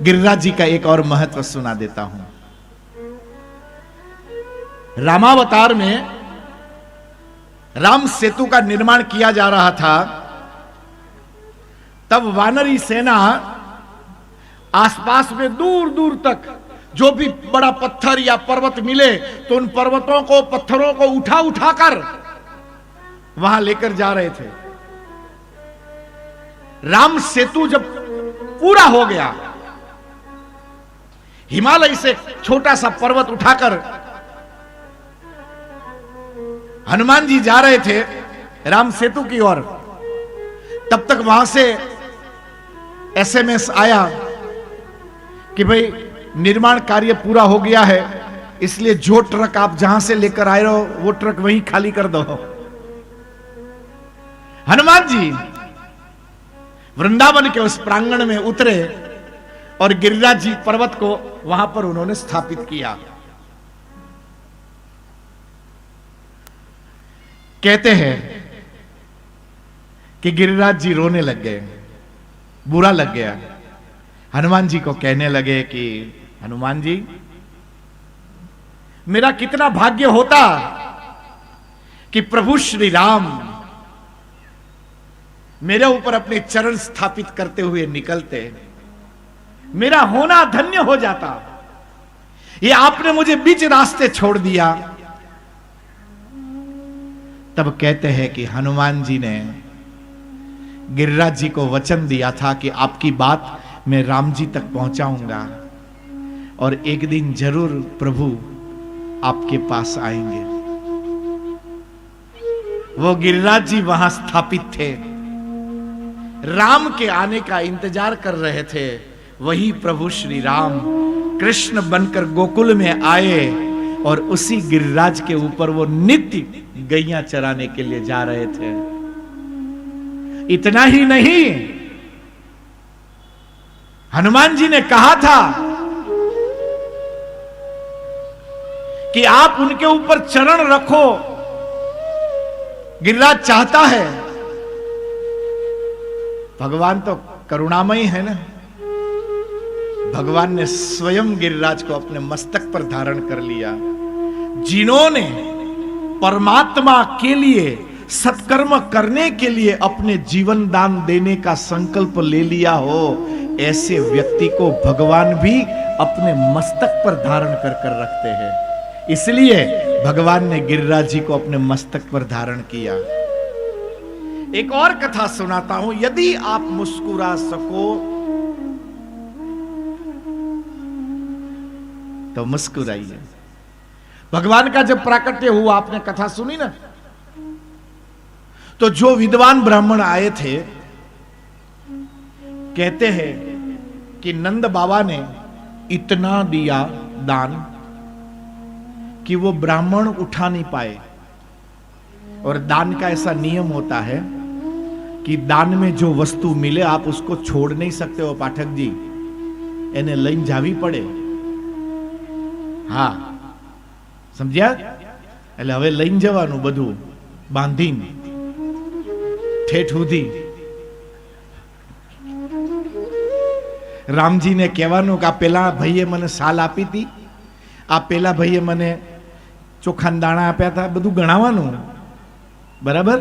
गिरिराज जी का एक और महत्व सुना देता हूं। रामावतार में राम सेतु का निर्माण किया जा रहा था, तब वानरी सेना आसपास में दूर दूर तक जो भी बड़ा पत्थर या पर्वत मिले तो उन पर्वतों को, पत्थरों को उठा उठाकर वहां लेकर जा रहे थे। राम सेतु जब पूरा हो गया, हिमालय से छोटा सा पर्वत उठाकर हनुमान जी जा रहे थे राम सेतु की ओर, तब तक वहां से एसएमएस आया कि भाई निर्माण कार्य पूरा हो गया है, इसलिए जो ट्रक आप जहां से लेकर आए हो वो ट्रक वहीं खाली कर दो। हनुमान जी वृंदावन के उस प्रांगण में उतरे और गिरिराज जी पर्वत को वहां पर उन्होंने स्थापित किया। कहते हैं कि गिरिराज जी रोने लग गए, बुरा लग गया। हनुमान जी को कहने लगे कि हनुमान जी, मेरा कितना भाग्य होता कि प्रभु श्री राम मेरे ऊपर अपने चरण स्थापित करते हुए निकलते, मेरा होना धन्य हो जाता। ये आपने मुझे बीच रास्ते छोड़ दिया। तब कहते हैं कि हनुमान जी ने गिरिराज जी को वचन दिया था कि आपकी बात मैं राम जी तक पहुंचाऊंगा और एक दिन जरूर प्रभु आपके पास आएंगे। वो गिरिराज जी वहां स्थापित थे, राम के आने का इंतजार कर रहे थे। वही प्रभु श्री राम कृष्ण बनकर गोकुल में आए और उसी गिरिराज के ऊपर वो नित्य गैया चराने के लिए जा रहे थे। इतना ही नहीं, हनुमान जी ने कहा था कि आप उनके ऊपर चरण रखो, गिरिराज चाहता है। भगवान तो करुणामयी है ना, भगवान ने स्वयं गिरिराज को अपने मस्तक पर धारण कर लिया। जिन्होंने परमात्मा के लिए सत्कर्म करने के लिए अपने जीवन दान देने का संकल्प ले लिया हो, ऐसे व्यक्ति को भगवान भी अपने मस्तक पर धारण कर कर रखते हैं। इसलिए भगवान ने गिरिराज जी को अपने मस्तक पर धारण किया। एक और कथा सुनाता हूं, यदि आप मुस्कुरा सको तो मुस्कुराइए। भगवान का जब प्राकट्य हुआ, आपने कथा सुनी ना, तो जो विद्वान ब्राह्मण आए थे, कहते हैं कि नंद बाबा ने इतना दिया दान कि वो ब्राह्मण उठा नहीं पाए। और दान का ऐसा नियम होता है कि दान में जो वस्तु मिले आप उसको छोड़ नहीं सकते हो पाठक जी, એને લઈને જાવી પડે। હા, સમજ્યા? એટલે હવે લઈને જવાનું બધું બાંધીને ઠેઠ સુધી। રામજીને કહેવાનું કે આ પેલા ભાઈએ મને સાલ આપી હતી, આ પેલા ભાઈએ મને ચોખાના દાણા આપ્યા હતા, બધું ગણાવવાનું બરાબર।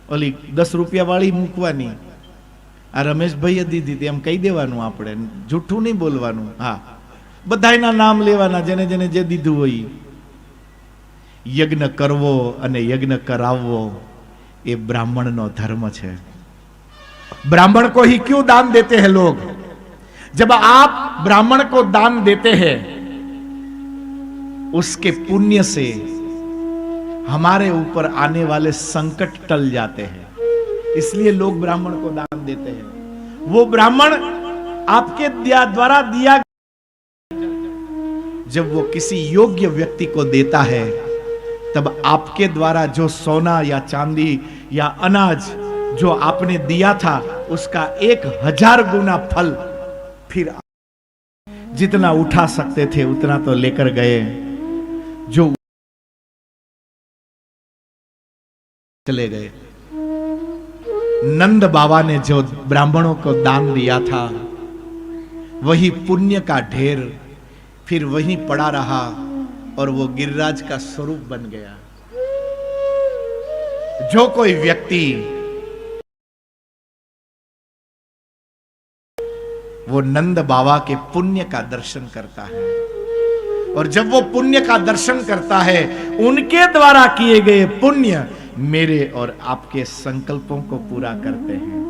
ઓલી 10 રૂપિયા વાળી મૂકવાની, આ રમેશભાઈએ દીધી હતી એમ કહી દેવાનું, આપણે જૂઠું નહીં બોલવાનું। હા, બધાયના નામ લેવાના, જેને જેને જે દીધું હોય। યજ્ઞ કરવો અને યજ્ઞ કરાવવો ये ब्राह्मण नो धर्म है। ब्राह्मण को ही क्यों दान देते हैं लोग? जब आप ब्राह्मण को दान देते हैं, उसके पुण्य से हमारे ऊपर आने वाले संकट टल जाते हैं, इसलिए लोग ब्राह्मण को दान देते हैं। वो ब्राह्मण आपके द्वारा दिया, जब वो किसी योग्य व्यक्ति को देता है, तब आपके द्वारा जो सोना या चांदी या अनाज जो आपने दिया था, उसका 1000 गुना फल फिर जितना उठा सकते थे उतना तो लेकर गए। जो चले गए। नंद बाबा ने जो ब्राह्मणों को दान दिया था, वही पुण्य का ढेर फिर वहीं पड़ा रहा और वो गिरिराज का स्वरूप बन गया। जो कोई व्यक्ति वो नंद बाबा के पुण्य का दर्शन करता है और जब वो पुण्य का दर्शन करता है, उनके द्वारा किए गए पुण्य मेरे और आपके संकल्पों को पूरा करते हैं।